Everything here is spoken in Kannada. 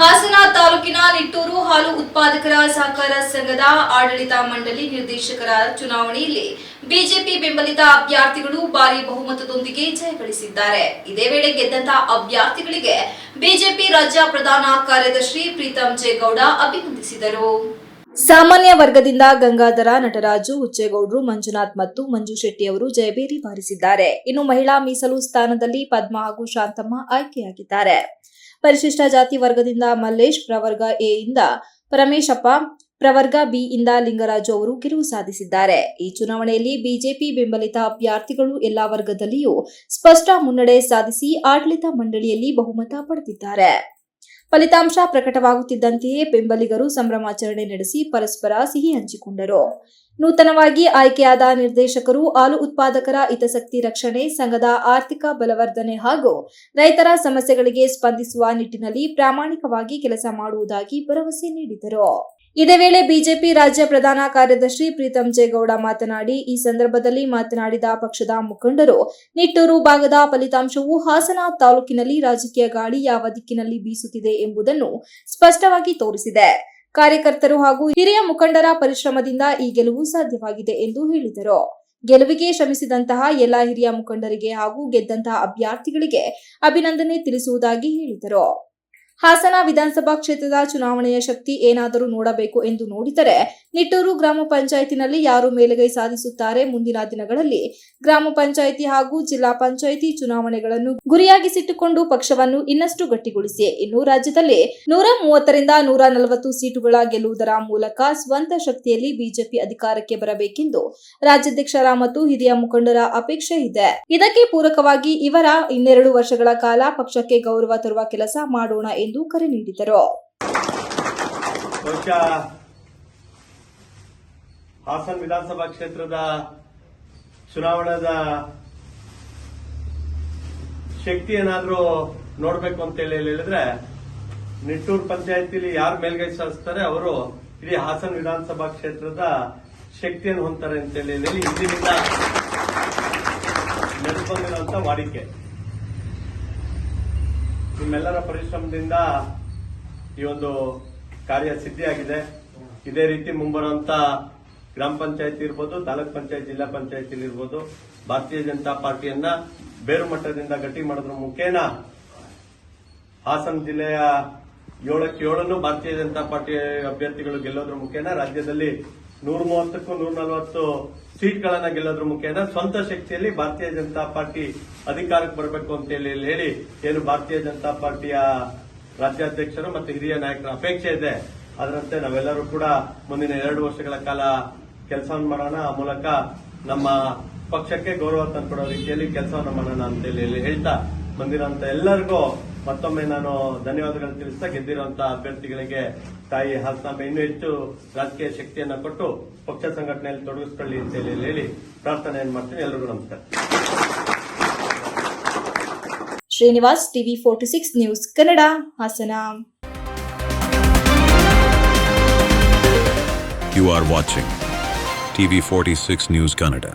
ಹಾಸನ ತಾಲೂಕಿನ ನಿಟ್ಟೂರು ಹಾಲು ಉತ್ಪಾದಕರ ಸಹಕಾರ ಸಂಘದ ಆಡಳಿತ ಮಂಡಳಿ ನಿರ್ದೇಶಕರ ಚುನಾವಣೆಯಲ್ಲಿ ಬಿಜೆಪಿ ಬೆಂಬಲಿತ ಅಭ್ಯರ್ಥಿಗಳು ಭಾರಿ ಬಹುಮತದೊಂದಿಗೆ ಜಯಗಳಿಸಿದ್ದಾರೆ. ಇದೇ ವೇಳೆ ಗೆದ್ದಂತ ಅಭ್ಯರ್ಥಿಗಳಿಗೆ ಬಿಜೆಪಿ ರಾಜ್ಯ ಪ್ರಧಾನ ಕಾರ್ಯದರ್ಶಿ ಪ್ರೀತಂ ಜೇಗೌಡ ಅಭಿನಂದಿಸಿದರು. ಸಾಮಾನ್ಯ ವರ್ಗದಿಂದ ಗಂಗಾಧರ, ನಟರಾಜು, ಹುಚ್ಚೇಗೌಡರು, ಮಂಜುನಾಥ್ ಮತ್ತು ಮಂಜು ಶೆಟ್ಟಿ ಅವರು ಜಯಬೇರಿ ಬಾರಿಸಿದ್ದಾರೆ. ಇನ್ನು ಮಹಿಳಾ ಮೀಸಲು ಸ್ಥಾನದಲ್ಲಿ ಪದ್ಮ ಹಾಗೂ ಶಾಂತಮ್ಮ ಆಯ್ಕೆಯಾಗಿದ್ದಾರೆ. ಪರಿಶಿಷ್ಟ ಜಾತಿ ವರ್ಗದಿಂದ ಮಲ್ಲೇಶ್, ಪ್ರವರ್ಗ ಎ ಇಂದ ಪರಮೇಶಪ್ಪ, ಪ್ರವರ್ಗ ಬಿ ಇಂದ ಲಿಂಗರಾಜು ಅವರು ಗೆಲುವು ಸಾಧಿಸಿದ್ದಾರೆ. ಈ ಚುನಾವಣೆಯಲ್ಲಿ ಬಿಜೆಪಿ ಬೆಂಬಲಿತ ಅಭ್ಯರ್ಥಿಗಳು ಎಲ್ಲಾ ವರ್ಗದಲ್ಲಿಯೂ ಸ್ಪಷ್ಟ ಮುನ್ನಡೆ ಸಾಧಿಸಿ ಆಡಳಿತ ಮಂಡಳಿಯಲ್ಲಿ ಬಹುಮತ ಪಡೆದಿದ್ದಾರೆ. ಫಲಿತಾಂಶ ಪ್ರಕಟವಾಗುತ್ತಿದ್ದಂತೆಯೇ ಬೆಂಬಲಿಗರು ಸಂಭ್ರಮಾಚರಣೆ ನಡೆಸಿ ಪರಸ್ಪರ ಸಿಹಿ ಹಂಚಿಕೊಂಡರು. ನೂತನವಾಗಿ ಆಯ್ಕೆಯಾದ ನಿರ್ದೇಶಕರು ಹಾಲು ಉತ್ಪಾದಕರ ಹಿತಾಸಕ್ತಿ ರಕ್ಷಣೆ, ಸಂಘದ ಆರ್ಥಿಕ ಬಲವರ್ಧನೆ ಹಾಗೂ ರೈತರ ಸಮಸ್ಯೆಗಳಿಗೆ ಸ್ಪಂದಿಸುವ ನಿಟ್ಟಿನಲ್ಲಿ ಪ್ರಾಮಾಣಿಕವಾಗಿ ಕೆಲಸ ಮಾಡುವುದಾಗಿ ಭರವಸೆ ನೀಡಿದರು. ಇದೇ ವೇಳೆ ಬಿಜೆಪಿ ರಾಜ್ಯ ಪ್ರಧಾನ ಕಾರ್ಯದರ್ಶಿ ಪ್ರೀತಂ ಜೇಗೌಡ ಮಾತನಾಡಿ, ಈ ಸಂದರ್ಭದಲ್ಲಿ ಮಾತನಾಡಿದ ಪಕ್ಷದ ಮುಖಂಡರು, ನಿಟ್ಟೂರು ಭಾಗದ ಫಲಿತಾಂಶವು ಹಾಸನ ತಾಲೂಕಿನಲ್ಲಿ ರಾಜಕೀಯ ಗಾಳಿ ಯಾವ ದಿಕ್ಕಿನಲ್ಲಿ ಬೀಸುತ್ತಿದೆ ಎಂಬುದನ್ನು ಸ್ಪಷ್ಟವಾಗಿ ತೋರಿಸಿದೆ. ಕಾರ್ಯಕರ್ತರು ಹಾಗೂ ಹಿರಿಯ ಮುಖಂಡರ ಪರಿಶ್ರಮದಿಂದ ಈ ಗೆಲುವು ಸಾಧ್ಯವಾಗಿದೆ ಎಂದು ಹೇಳಿದರು. ಗೆಲುವಿಗೆ ಶ್ರಮಿಸಿದಂತಹ ಎಲ್ಲ ಹಿರಿಯ ಮುಖಂಡರಿಗೆ ಹಾಗೂ ಗೆದ್ದಂತಹ ಅಭ್ಯರ್ಥಿಗಳಿಗೆ ಅಭಿನಂದನೆ ತಿಳಿಸುವುದಾಗಿ ಹೇಳಿದರು. ಹಾಸನ ವಿಧಾನಸಭಾ ಕ್ಷೇತ್ರದ ಚುನಾವಣೆಯ ಶಕ್ತಿ ಏನಾದರೂ ನೋಡಬೇಕು ಎಂದು ನೋಡಿದರೆ ನಿಟ್ಟೂರು ಗ್ರಾಮ ಪಂಚಾಯಿತಿನಲ್ಲಿ ಯಾರು ಮೇಲುಗೈ ಸಾಧಿಸುತ್ತಾರೆ. ಮುಂದಿನ ದಿನಗಳಲ್ಲಿ ಗ್ರಾಮ ಪಂಚಾಯಿತಿ ಹಾಗೂ ಜಿಲ್ಲಾ ಪಂಚಾಯಿತಿ ಚುನಾವಣೆಗಳನ್ನು ಗುರಿಯಾಗಿಸಿಟ್ಟುಕೊಂಡು ಪಕ್ಷವನ್ನು ಇನ್ನಷ್ಟು ಗಟ್ಟಿಗೊಳಿಸಿ ಇನ್ನು ರಾಜ್ಯದಲ್ಲಿ 130ರಿಂದ 140 ಸೀಟುಗಳ ಗೆಲ್ಲುವುದರ ಮೂಲಕ ಸ್ವಂತ ಶಕ್ತಿಯಲ್ಲಿ ಬಿಜೆಪಿ ಅಧಿಕಾರಕ್ಕೆ ಬರಬೇಕೆಂದು ರಾಜ್ಯಾಧ್ಯಕ್ಷರ ಮತ್ತು ಹಿರಿಯ ಮುಖಂಡರ ಅಪೇಕ್ಷೆ ಇದೆ. ಇದಕ್ಕೆ ಪೂರಕವಾಗಿ ಇವರ 12 ವರ್ಷಗಳ ಕಾಲ ಪಕ್ಷಕ್ಕೆ ಗೌರವ ತರುವ ಕೆಲಸ ಮಾಡೋಣ ಎಂದು ಕರೆ ನೀಡಿದರು. ಹಾಸನ ವಿಧಾನಸಭಾ ಕ್ಷೇತ್ರದ ಚುನಾವಣಾ ಶಕ್ತಿ ಏನಾದ್ರೂ ನೋಡ್ಬೇಕು ಅಂತ ಹೇಳಿದ್ರೆ ನಿಟ್ಟೂರು ಪಂಚಾಯತಿಲಿ ಯಾರು ಮೇಲ್ಗೈ ಸಾಧಿಸ್ತಾರೆ ಅವರು ಇಡೀ ಹಾಸನ ವಿಧಾನಸಭಾ ಕ್ಷೇತ್ರದ ಶಕ್ತಿಯನ್ನು ಹೊಂದ್ತಾರೆ ಅಂತ ಹೇಳಿ ಹಿಂದಿನಿಂದ ನಡೆದುಕೊಂಡಿರುವಂತ ವಾಡಿಕೆ. ನಿಮ್ಮೆಲ್ಲರ ಪರಿಶ್ರಮದಿಂದ ಈ ಒಂದು ಕಾರ್ಯ ಸಿದ್ಧಿಯಾಗಿದೆ. ಇದೇ ರೀತಿ ಮುಂಬರುವಂತ ಗ್ರಾಮ ಪಂಚಾಯತಿ ಇರ್ಬೋದು, ತಾಲೂಕ್ ಪಂಚಾಯತ್, ಜಿಲ್ಲಾ ಪಂಚಾಯತಿ ಇರ್ಬೋದು, ಭಾರತೀಯ ಜನತಾ ಪಾರ್ಟಿಯನ್ನ ಬೇರು ಮಟ್ಟದಿಂದ ಗಟ್ಟಿ ಮಾಡೋದ್ರ ಮುಖೇನ ಹಾಸನ ಜಿಲ್ಲೆಯ 7ಕ್ಕೆ 7 ಭಾರತೀಯ ಜನತಾ ಪಾರ್ಟಿ ಅಭ್ಯರ್ಥಿಗಳು ಗೆಲ್ಲೋದ್ರ ಮುಖೇನ ರಾಜ್ಯದಲ್ಲಿ 130ಕ್ಕೂ 140 ಸೀಟ್ಗಳನ್ನ ಗೆಲ್ಲೋದ್ರ ಮುಖೇನ ಸ್ವಂತ ಶಕ್ತಿಯಲ್ಲಿ ಭಾರತೀಯ ಜನತಾ ಪಾರ್ಟಿ ಅಧಿಕಾರಕ್ಕೆ ಬರಬೇಕು ಅಂತ ಹೇಳಿ ಏನು ಭಾರತೀಯ ಜನತಾ ಪಾರ್ಟಿಯ ರಾಜ್ಯಾಧ್ಯಕ್ಷರು ಮತ್ತು ಹಿರಿಯ ನಾಯಕರ ಅಪೇಕ್ಷೆ ಇದೆ. ಅದರಂತೆ ನಾವೆಲ್ಲರೂ ಕೂಡ ಮುಂದಿನ 2 ವರ್ಷಗಳ ಕಾಲ ಕೆಲಸವನ್ನು ಮಾಡೋಣ. ಆ ಮೂಲಕ ನಮ್ಮ ಪಕ್ಷಕ್ಕೆ ಗೌರವ ತಂದುಕೊಡೋ ರೀತಿಯಲ್ಲಿ ಕೆಲಸವನ್ನು ಮಾಡೋಣ ಅಂತ ಹೇಳಿ ಹೇಳ್ತಾ ಬಂದಿರುವಂತ ಎಲ್ಲರಿಗೂ ಮತ್ತೊಮ್ಮೆ ನಾನು ಧನ್ಯವಾದಗಳನ್ನು ತಿಳಿಸ್ತಾ ಗೆದ್ದಿರುವಂತಹ ಅಭ್ಯರ್ಥಿಗಳಿಗೆ ತಾಯಿ ಹಾಸನ ಇನ್ನೂ ಹೆಚ್ಚು ರಾಜಕೀಯ ಶಕ್ತಿಯನ್ನ ಕೊಟ್ಟು ಪಕ್ಷ ಸಂಘಟನೆಯಲ್ಲಿ ತೊಡಗಿಸಿಕೊಳ್ಳಿ ಅಂತ ಹೇಳಿ ಪ್ರಾರ್ಥನೆಯನ್ನು ಮಾಡ್ತೀನಿ. ಎಲ್ಲರಿಗೂ ನಮಸ್ಕಾರ. Srinivas, TV 46 news Kannada, Hassan. You are watching TV 46 News Kannada.